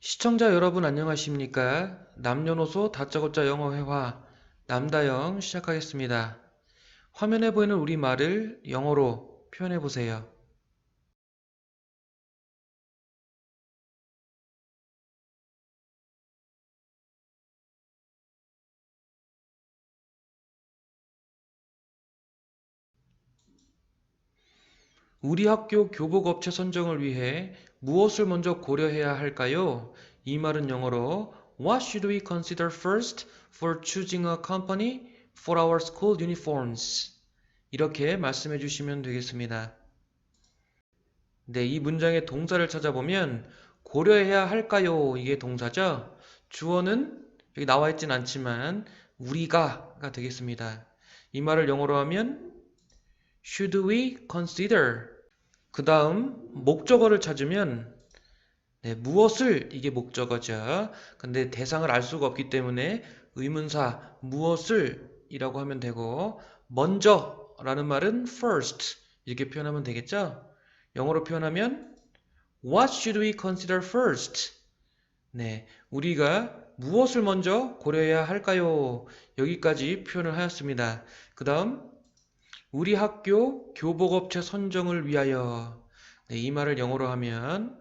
시청자 여러분 안녕하십니까? 남녀노소 다짜고짜 영어 회화 남다영 시작하겠습니다. 화면에 보이는 우리말을 영어로 표현해 보세요. 우리 학교 교복업체 선정을 위해 무엇을 먼저 고려해야 할까요? 이 말은 영어로 What should we consider first for choosing a company for our school uniforms? 이렇게 말씀해 주시면 되겠습니다. 네, 이 문장의 동사를 찾아보면 고려해야 할까요? 이게 동사죠? 주어는 여기 나와 있진 않지만 우리가가 되겠습니다. 이 말을 영어로 하면 Should we consider? 그 다음 목적어를 찾으면 네, 무엇을 이게 목적어죠. 근데 대상을 알 수가 없기 때문에 의문사 무엇을 이라고 하면 되고 먼저 라는 말은 first 이렇게 표현하면 되겠죠. 영어로 표현하면 What should we consider first? 네, 우리가 무엇을 먼저 고려해야 할까요? 여기까지 표현을 하였습니다. 그 다음 우리 학교 교복업체 선정을 위하여 네, 이 말을 영어로 하면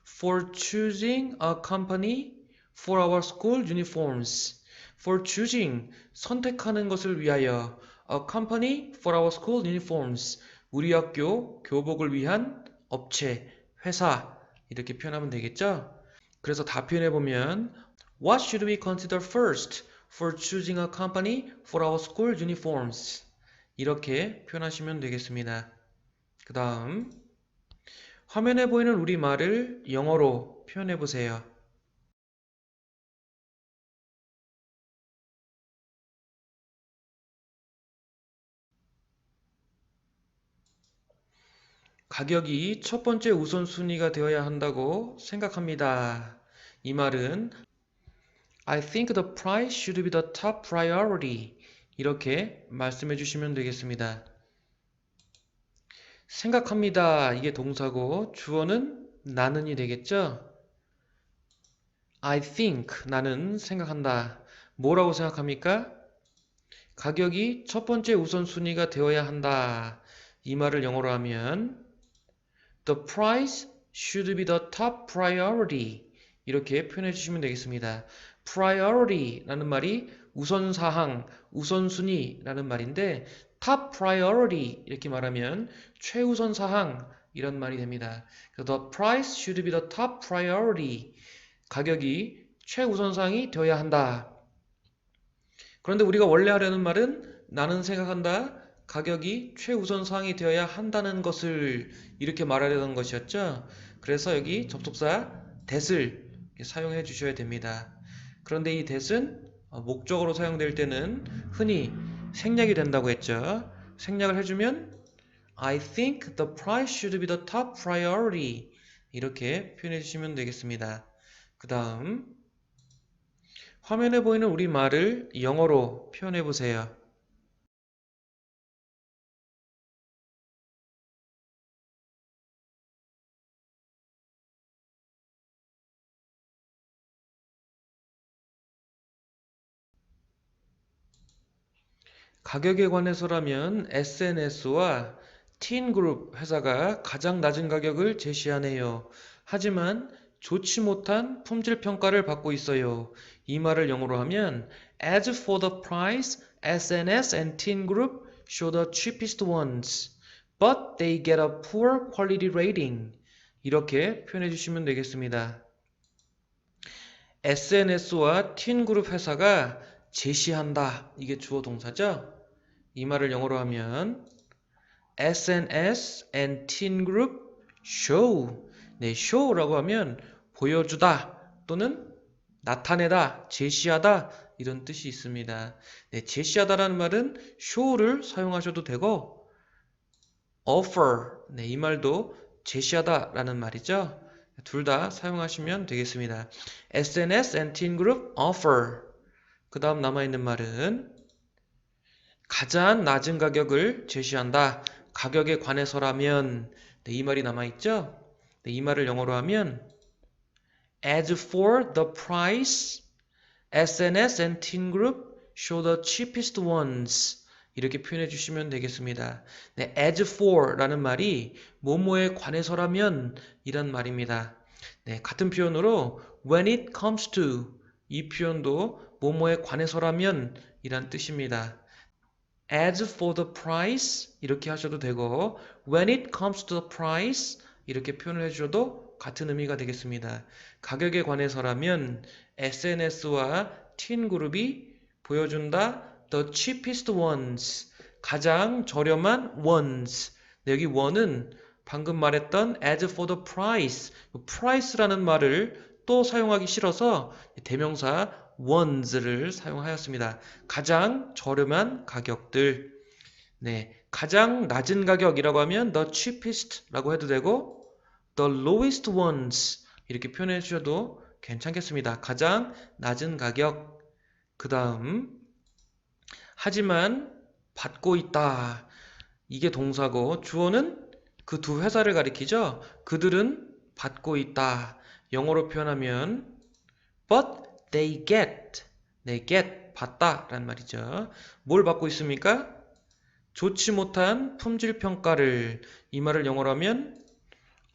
For choosing a company for our school uniforms. For choosing, 선택하는 것을 위하여 a company for our school uniforms. 우리 학교 교복을 위한 업체, 회사 이렇게 표현하면 되겠죠? 그래서 다 표현해보면 What should we consider first for choosing a company for our school uniforms? 이렇게 표현하시면 되겠습니다. 그 다음 화면에 보이는 우리말을 영어로 표현해 보세요. 가격이 첫 번째 우선순위가 되어야 한다고 생각합니다. 이 말은 I think the price should be the top priority. 이렇게 말씀해 주시면 되겠습니다. 생각합니다. 이게 동사고 주어는 나는이 되겠죠? I think 나는 생각한다. 뭐라고 생각합니까? 가격이 첫 번째 우선순위가 되어야 한다. 이 말을 영어로 하면 The price should be the top priority. 이렇게 표현해 주시면 되겠습니다. priority라는 말이 우선사항, 우선순위라는 말인데 top priority 이렇게 말하면 최우선사항 이런 말이 됩니다. The price should be the top priority. 가격이 최우선사항이 되어야 한다. 그런데 우리가 원래 하려는 말은 나는 생각한다. 가격이 최우선사항이 되어야 한다는 것을 이렇게 말하려는 것이었죠. 그래서 여기 접속사 that을 사용해 주셔야 됩니다. 그런데 이 that은 목적어로 사용될 때는 흔히 생략이 된다고 했죠. 생략을 해주면 I think the price should be the top priority 이렇게 표현해 주시면 되겠습니다. 그 다음 화면에 보이는 우리말을 영어로 표현해 보세요. 가격에 관해서라면 SNS와 티인그룹 회사가 가장 낮은 가격을 제시하네요. 하지만 좋지 못한 품질 평가를 받고 있어요. 이 말을 영어로 하면 As for the price, SNS and Teen Group show the cheapest ones, but they get a poor quality rating. 이렇게 표현해 주시면 되겠습니다. SNS와 틴그룹 회사가 제시한다. 이게 주어 동사죠? 이 말을 영어로 하면 SNS and Teen Group show. 네, show라고 하면 보여주다 또는 나타내다, 제시하다 이런 뜻이 있습니다. 네, 제시하다라는 말은 show를 사용하셔도 되고 offer. 네, 이 말도 제시하다라는 말이죠. 둘 다 사용하시면 되겠습니다. SNS and Teen Group offer. 그 다음 남아있는 말은 가장 낮은 가격을 제시한다. 가격에 관해서라면 네, 이 말이 남아있죠? 네, 이 말을 영어로 하면 As for the price, SNS and Teen Group show the cheapest ones. 이렇게 표현해 주시면 되겠습니다. 네, as for 라는 말이 뭐뭐에 관해서라면 이란 말입니다. 네, 같은 표현으로 when it comes to 이 표현도 뭐뭐에 관해서라면 이란 뜻입니다. As for the price 이렇게 하셔도 되고 when it comes to the price 이렇게 표현을 해주셔도 같은 의미가 되겠습니다. 가격에 관해서라면 SNS와 틴그룹이 보여준다 the cheapest ones 가장 저렴한 ones 여기 one은 방금 말했던 as for the price price라는 말을 또 사용하기 싫어서 대명사 ones를 사용하였습니다. 가장 저렴한 가격들 네, 가장 낮은 가격이라고 하면 the cheapest라고 해도 되고 the lowest ones 이렇게 표현해 주셔도 괜찮겠습니다. 가장 낮은 가격 그 다음 하지만 받고 있다 이게 동사고 주어는 그 두 회사를 가리키죠. 그들은 받고 있다 영어로 표현하면 but they get 받다 라는 말이죠. 뭘 받고 있습니까? 좋지 못한 품질 평가를 이 말을 영어로 하면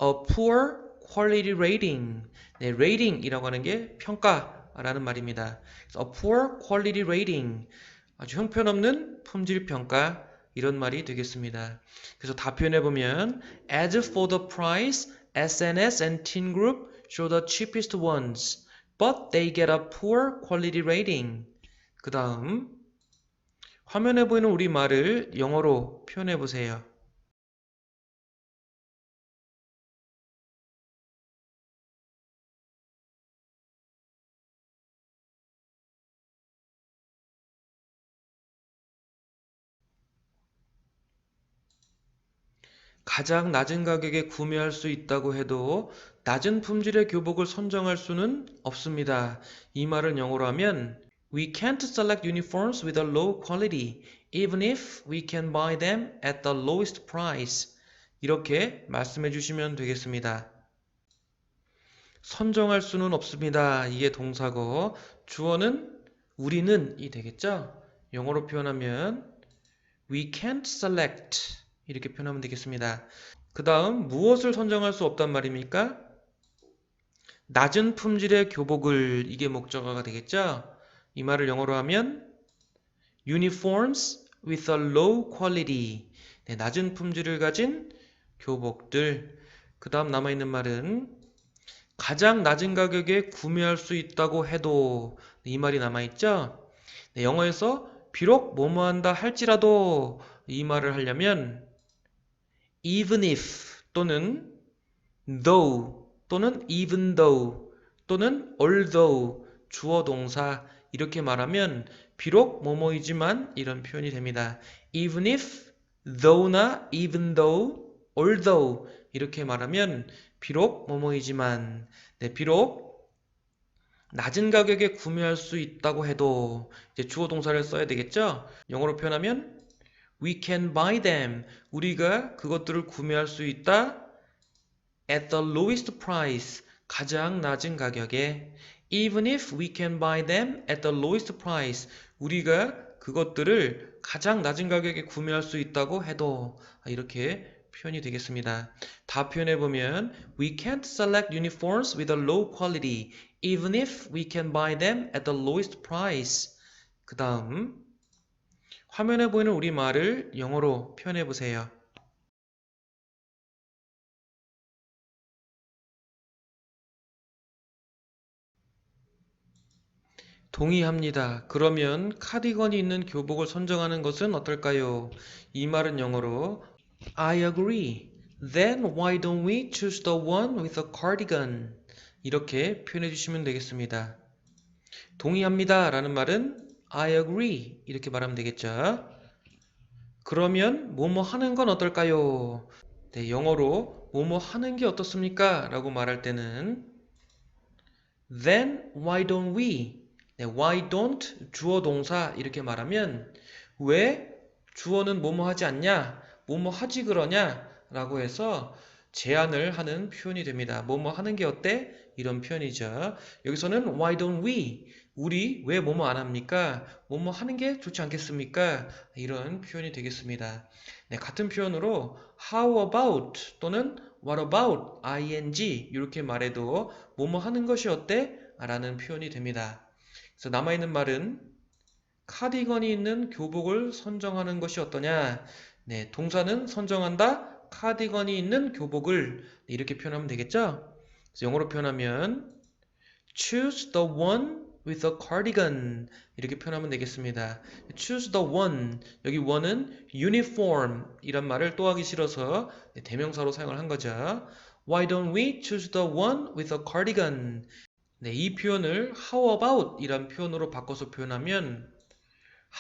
a poor quality rating 네, rating이라고 하는 게 평가라는 말입니다. a poor quality rating 아주 형편없는 품질 평가 이런 말이 되겠습니다. 그래서 다 표현해보면 as for the price, SNS and Teen Group show the cheapest ones but they get a poor quality rating. 그 다음 화면에 보이는 우리말을 영어로 표현해 보세요. 가장 낮은 가격에 구매할 수 있다고 해도 낮은 품질의 교복을 선정할 수는 없습니다. 이 말을 영어로 하면 We can't select uniforms with a low quality, even if we can buy them at the lowest price. 이렇게 말씀해 주시면 되겠습니다. 선정할 수는 없습니다. 이게 동사고 주어는 우리는 이 되겠죠? 영어로 표현하면 We can't select 이렇게 표현하면 되겠습니다. 그 다음 무엇을 선정할 수 없단 말입니까? 낮은 품질의 교복을 이게 목적어가 되겠죠? 이 말을 영어로 하면 uniforms with a low quality 네, 낮은 품질을 가진 교복들 그 다음 남아있는 말은 가장 낮은 가격에 구매할 수 있다고 해도 이 말이 남아있죠? 네, 영어에서 비록 뭐뭐한다 할지라도 이 말을 하려면 even if 또는 though 또는 even though 또는 although 주어 동사 이렇게 말하면 비록 뭐뭐이지만 이런 표현이 됩니다. even if, though나 even though, although 이렇게 말하면 비록 뭐뭐이지만 네, 비록 낮은 가격에 구매할 수 있다고 해도 이제 주어 동사를 써야 되겠죠? 영어로 표현하면 We can buy them. 우리가 그것들을 구매할 수 있다. At the lowest price. 가장 낮은 가격에. Even if we can buy them at the lowest price. 우리가 그것들을 가장 낮은 가격에 구매할 수 있다고 해도 이렇게 표현이 되겠습니다. 다 표현해보면 We can't select uniforms with a low quality. Even if we can buy them at the lowest price. 그 다음 화면에 보이는 우리말을 영어로 표현해 보세요. 동의합니다. 그러면 카디건이 있는 교복을 선정하는 것은 어떨까요? 이 말은 영어로 I agree. Then why don't we choose the one with a cardigan? 이렇게 표현해 주시면 되겠습니다. 동의합니다 라는 말은 I agree 이렇게 말하면 되겠죠. 그러면 뭐뭐 하는 건 어떨까요? 네, 영어로 뭐뭐 하는 게 어떻습니까? 라고 말할 때는 Then why don't we? 네, why don't 주어 동사 이렇게 말하면 왜 주어는 뭐뭐 하지 않냐? 뭐뭐 하지 그러냐? 라고 해서 제안을 하는 표현이 됩니다. 뭐뭐 하는 게 어때? 이런 표현이죠. 여기서는 why don't we? 우리 왜 뭐뭐 안 합니까? 뭐뭐 하는 게 좋지 않겠습니까? 이런 표현이 되겠습니다. 네, 같은 표현으로 how about 또는 what about ing 이렇게 말해도 뭐뭐 하는 것이 어때? 라는 표현이 됩니다. 그래서 남아있는 말은 카디건이 있는 교복을 선정하는 것이 어떠냐? 네, 동사는 선정한다. 카디건이 있는 교복을 네, 이렇게 표현하면 되겠죠? 그래서 영어로 표현하면 choose the one with a cardigan 이렇게 표현하면 되겠습니다. choose the one 여기 one은 uniform 이란 말을 또 하기 싫어서 네, 대명사로 사용을 한 거죠. Why don't we choose the one with a cardigan? 네, 이 표현을 how about 이란 표현으로 바꿔서 표현하면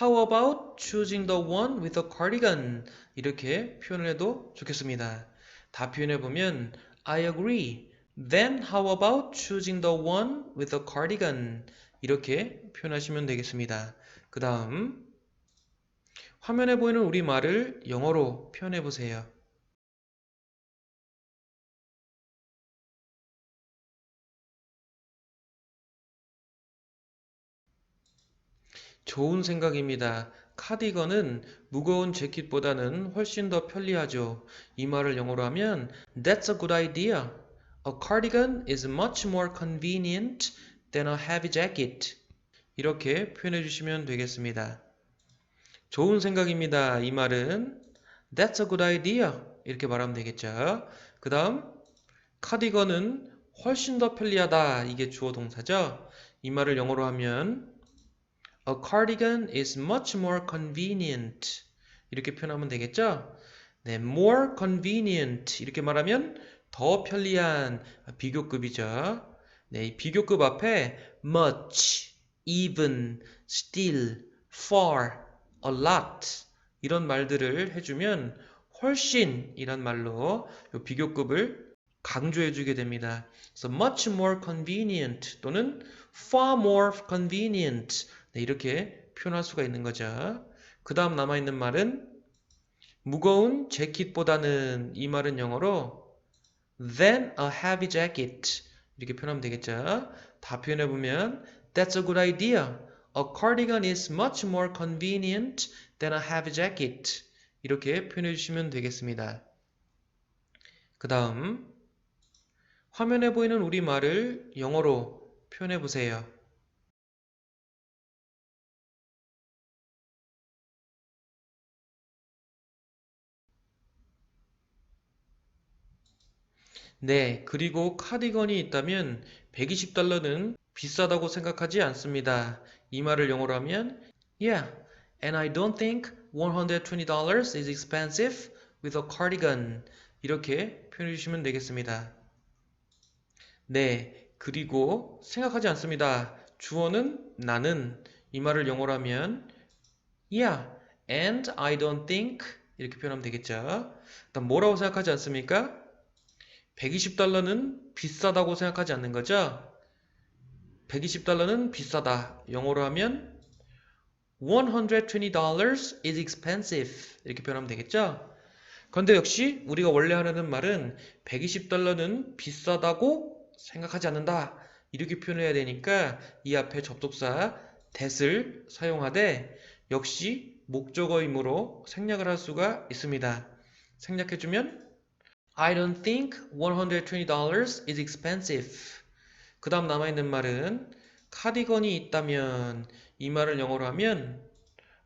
How about choosing the one with a cardigan? 이렇게 표현을 해도 좋겠습니다. 다 표현해보면 I agree. Then how about choosing the one with a cardigan? 이렇게 표현하시면 되겠습니다. 그 다음 화면에 보이는 우리말을 영어로 표현해보세요. 좋은 생각입니다. 카디건은 무거운 재킷보다는 훨씬 더 편리하죠. 이 말을 영어로 하면 That's a good idea. A cardigan is much more convenient than a heavy jacket. 이렇게 표현해 주시면 되겠습니다. 좋은 생각입니다. 이 말은 That's a good idea. 이렇게 말하면 되겠죠. 그 다음 카디건은 훨씬 더 편리하다. 이게 주어 동사죠. 이 말을 영어로 하면 A cardigan is much more convenient. 이렇게 표현하면 되겠죠? 네, more convenient. 이렇게 말하면 더 편리한 비교급이죠. 네, 이 비교급 앞에 much, even, still, far, a lot 이런 말들을 해주면 훨씬 이란 말로 이 비교급을 강조해주게 됩니다. 그래서 much more convenient 또는 far more convenient 네, 이렇게 표현할 수가 있는 거죠. 그 다음 남아있는 말은 무거운 재킷보다는 이 말은 영어로 than a heavy jacket 이렇게 표현하면 되겠죠. 다 표현해보면 That's a good idea. A cardigan is much more convenient than a heavy jacket 이렇게 표현해 주시면 되겠습니다. 그 다음 화면에 보이는 우리말을 영어로 표현해 보세요. 네, 그리고 카디건이 있다면 120달러는 비싸다고 생각하지 않습니다. 이 말을 영어로 하면 Yeah, and I don't think $120 is expensive with a cardigan. 이렇게 표현해 주시면 되겠습니다. 네, 그리고 생각하지 않습니다. 주어는 나는 이 말을 영어로 하면 Yeah, and I don't think 이렇게 표현하면 되겠죠. 일단 뭐라고 생각하지 않습니까? 120달러는 비싸다고 생각하지 않는 거죠? 120달러는 비싸다. 영어로 하면 $120 is expensive. 이렇게 표현하면 되겠죠? 그런데 역시 우리가 원래 하려는 말은 120달러는 비싸다고 생각하지 않는다. 이렇게 표현해야 되니까 이 앞에 접속사 that을 사용하되 역시 목적어이므로 생략을 할 수가 있습니다. 생략해주면 I don't think $120 is expensive. 그 다음 남아있는 말은 카디건이 있다면 이 말을 영어로 하면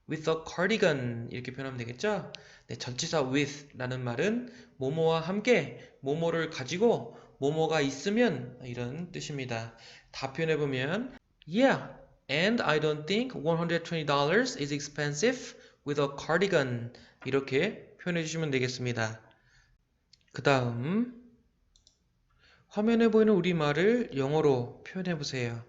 with a cardigan 이렇게 표현하면 되겠죠? 네, 전치사 with 라는 말은 뭐뭐와 함께 뭐뭐를 가지고 뭐뭐가 있으면 이런 뜻입니다. 다 표현해보면 Yeah, and I don't think $120 is expensive with a cardigan 이렇게 표현해주시면 되겠습니다. 그 다음 화면에 보이는 우리말을 영어로 표현해 보세요.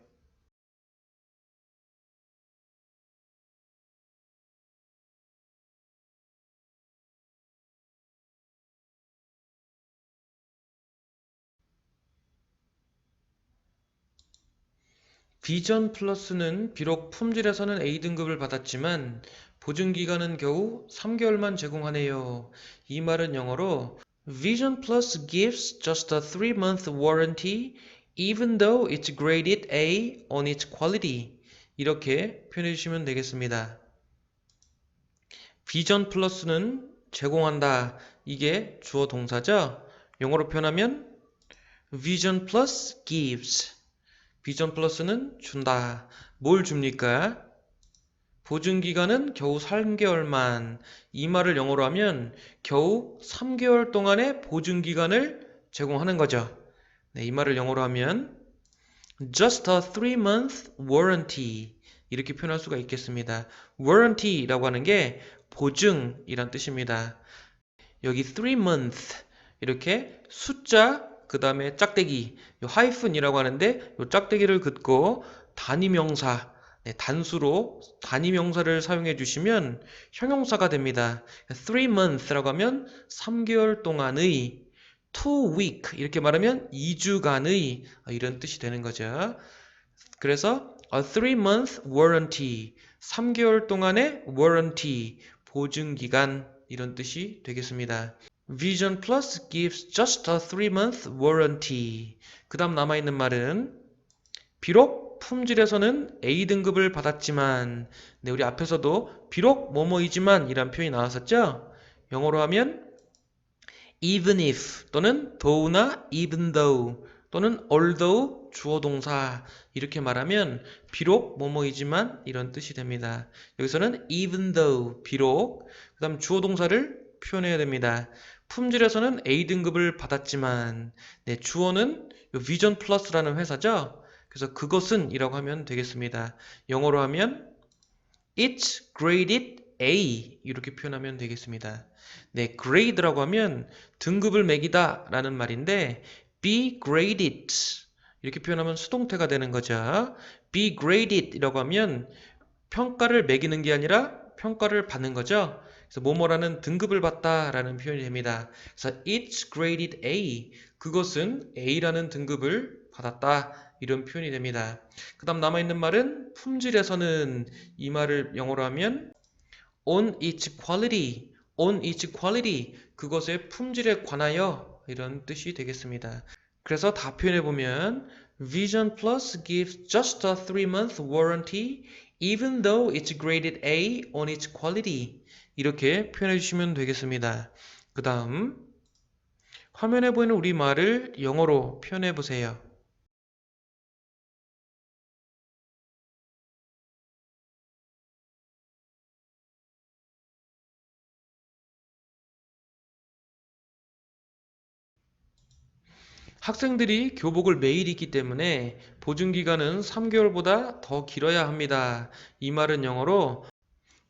비전 플러스는 비록 품질에서는 A등급을 받았지만 보증기간은 겨우 3개월만 제공하네요. 이 말은 영어로 Vision Plus gives just a 3-month warranty even though it's graded A on its quality. 이렇게 표현해 주시면 되겠습니다. 비전 플러스는 제공한다. 이게 주어 동사죠? 영어로 표현하면 Vision Plus gives. 비전 플러스는 준다. 뭘 줍니까? 보증기간은 겨우 3개월만. 이 말을 영어로 하면 겨우 3개월 동안의 보증기간을 제공하는 거죠. 네, 이 말을 영어로 하면 just a 3-month warranty. 이렇게 표현할 수가 있겠습니다. warranty라고 하는 게 보증이란 뜻입니다. 여기 3month 이렇게 숫자 그 다음에 짝대기 하이픈이라고 하는데 이 짝대기를 긋고 단위명사 단수로 단위명사를 사용해 주시면 형용사가 됩니다. 3month라고 하면 3개월 동안의 2week 이렇게 말하면 2주간의 이런 뜻이 되는 거죠. 그래서 a 3-month warranty 3개월 동안의 warranty 보증기간 이런 뜻이 되겠습니다. Vision Plus gives just a 3-month warranty. 그 다음 남아있는 말은 비록 품질에서는 A등급을 받았지만 네, 우리 앞에서도 비록 뭐뭐이지만 이란 표현이 나왔었죠? 영어로 하면 even if 또는 though나 even though 또는 although 주어 동사 이렇게 말하면 비록 뭐뭐이지만 이런 뜻이 됩니다. 여기서는 even though 비록 그 다음 주어 동사를 표현해야 됩니다. 품질에서는 A등급을 받았지만 네, 주어는 비전 플러스라는 회사죠. 그래서 그것은 이라고 하면 되겠습니다. 영어로 하면 It's graded A 이렇게 표현하면 되겠습니다. 네, grade라고 하면 등급을 매기다 라는 말인데 be graded 이렇게 표현하면 수동태가 되는 거죠. be graded 이라고 하면 평가를 매기는 게 아니라 평가를 받는 거죠. 그래서 뭐뭐라는 등급을 받다 라는 표현이 됩니다. 그래서 it's graded A 그것은 A라는 등급을 받았다 이런 표현이 됩니다. 그 다음 남아있는 말은 품질에서는 이 말을 영어로 하면 on its quality on its quality 그것의 품질에 관하여 이런 뜻이 되겠습니다. 그래서 다 표현해보면 Vision Plus gives just a 3-month warranty even though it's graded A on its quality 이렇게 표현해 주시면 되겠습니다. 그 다음 화면에 보이는 우리말을 영어로 표현해 보세요. 학생들이 교복을 매일 입기 때문에 보증기간은 3개월보다 더 길어야 합니다. 이 말은 영어로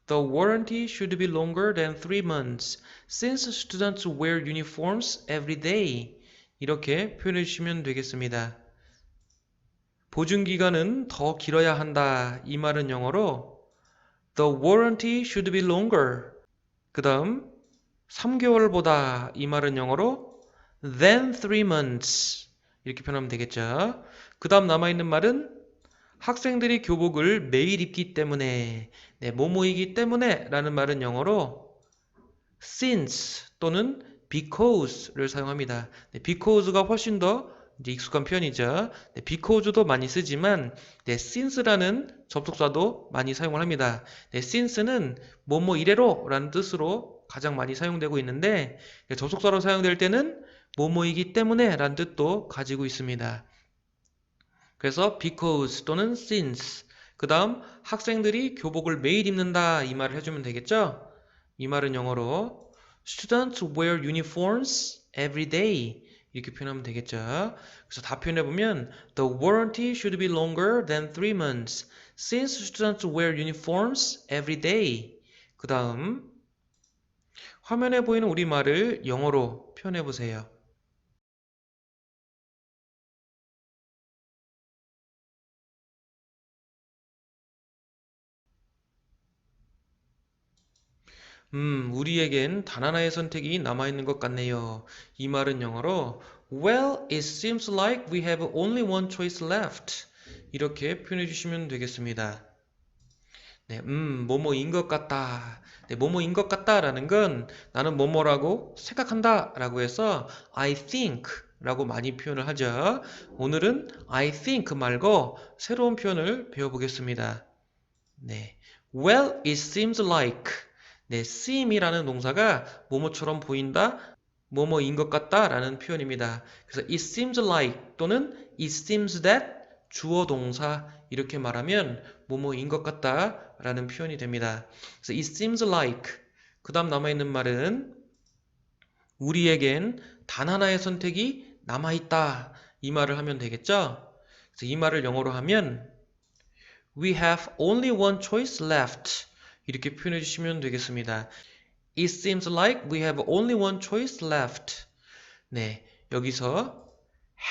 The warranty should be longer than 3 months since students wear uniforms every day. 이렇게 표현해 주시면 되겠습니다. 보증기간은 더 길어야 한다. 이 말은 영어로 The warranty should be longer. 그 다음 3개월보다 이 말은 영어로 than 3 months. 이렇게 표현하면 되겠죠. 그 다음 남아있는 말은 학생들이 교복을 매일 입기 때문에 네, 뭐뭐이기 때문에 라는 말은 영어로 since 또는 because를 사용합니다. 네, because가 훨씬 더 이제 익숙한 표현이죠. 네, because도 많이 쓰지만 네, since라는 접속사도 많이 사용을 합니다. 네, since는 뭐뭐 이래로 라는 뜻으로 가장 많이 사용되고 있는데 네, 접속사로 사용될 때는 뭐뭐이기 때문에 라는 뜻도 가지고 있습니다. 그래서 because 또는 since 그 다음 학생들이 교복을 매일 입는다 이 말을 해주면 되겠죠? 이 말은 영어로 Students wear uniforms every day 이렇게 표현하면 되겠죠? 그래서 다 표현해보면 The warranty should be longer than 3 months since students wear uniforms every day 그 다음 화면에 보이는 우리말을 영어로 표현해보세요. 우리에겐 단 하나의 선택이 남아있는 것 같네요. 이 말은 영어로 Well, it seems like we have only one choice left. 이렇게 표현해 주시면 되겠습니다. 네, 뭐뭐인 것 같다. 네, 뭐뭐인 것 같다라는 건 나는 뭐뭐라고 생각한다 라고 해서 I think 라고 많이 표현을 하죠. 오늘은 I think 말고 새로운 표현을 배워보겠습니다. 네, well, it seems like. 네, seem이라는 동사가 뭐뭐처럼 보인다, 뭐뭐인 것 같다 라는 표현입니다. 그래서 it seems like 또는 it seems that 주어 동사 이렇게 말하면 뭐뭐인 것 같다 라는 표현이 됩니다. 그래서 it seems like 그 다음 남아있는 말은 우리에겐 단 하나의 선택이 남아있다 이 말을 하면 되겠죠? 그래서 이 말을 영어로 하면 We have only one choice left 이렇게 표현해 주시면 되겠습니다. It seems like we have only one choice left. 네, 여기서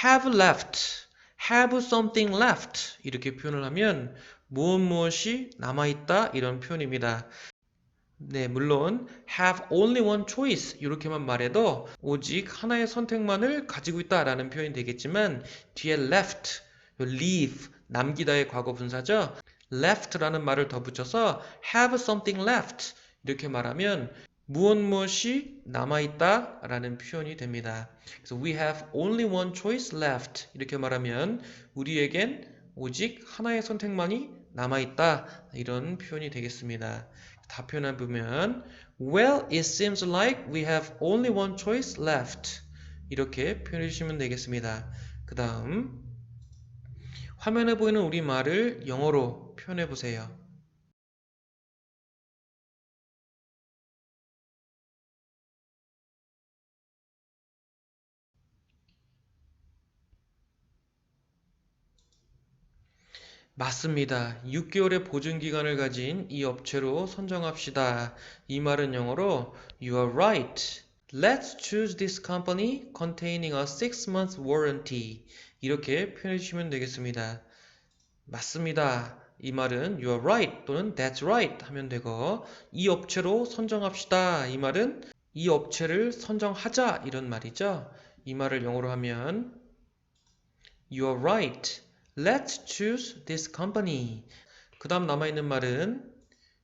have left, have something left 이렇게 표현을 하면 무엇이 남아있다 이런 표현입니다. 네, 물론 have only one choice 이렇게만 말해도 오직 하나의 선택만을 가지고 있다라는 표현이 되겠지만 뒤에 left, leave, 남기다의 과거 분사죠. left라는 말을 더 붙여서 have something left 이렇게 말하면 무엇이 남아있다라는 표현이 됩니다. 그래서 we have only one choice left 이렇게 말하면 우리에겐 오직 하나의 선택만이 남아있다 이런 표현이 되겠습니다. 다 표현해보면 Well, it seems like we have only one choice left 이렇게 표현해 주시면 되겠습니다. 그 다음 화면에 보이는 우리말을 영어로 표현해 보세요. 맞습니다. 6개월의 보증기간을 가진 이 업체로 선정합시다. 이 말은 영어로 You are right. Let's choose this company containing a 6-month warranty. 이렇게 표현해 주시면 되겠습니다. 맞습니다. 이 말은 You are right 또는 That's right 하면 되고 이 업체로 선정합시다. 이 말은 이 업체를 선정하자 이런 말이죠. 이 말을 영어로 하면 You are right. Let's choose this company. 그 다음 남아있는 말은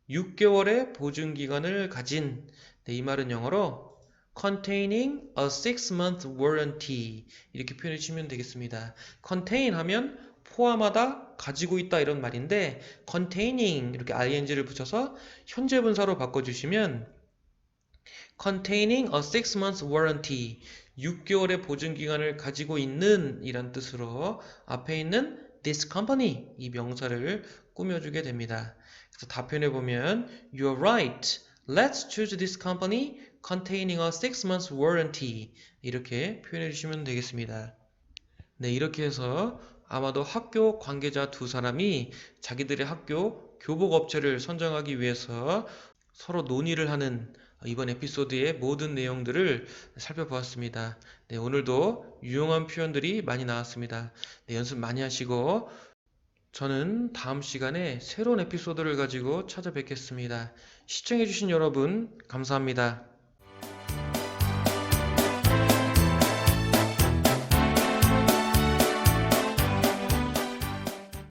6개월의 보증기간을 가진 네, 이 말은 영어로 containing a 6-month warranty 이렇게 표현해 주시면 되겠습니다. contain 하면 포함하다, 가지고 있다 이런 말인데 containing 이렇게 ing를 붙여서 현재 분사로 바꿔주시면 containing a 6-month warranty 6개월의 보증기간을 가지고 있는 이란 뜻으로 앞에 있는 this company 이 명사를 꾸며주게 됩니다. 그래서 답변해보면 You're right. Let's choose this company containing a 6-month warranty 이렇게 표현해주시면 되겠습니다. 네, 이렇게 해서 아마도 학교 관계자 두 사람이 자기들의 학교 교복업체를 선정하기 위해서 서로 논의를 하는 이번 에피소드의 모든 내용들을 살펴보았습니다. 네, 오늘도 유용한 표현들이 많이 나왔습니다. 네, 연습 많이 하시고 저는 다음 시간에 새로운 에피소드를 가지고 찾아뵙겠습니다. 시청해주신 여러분 감사합니다.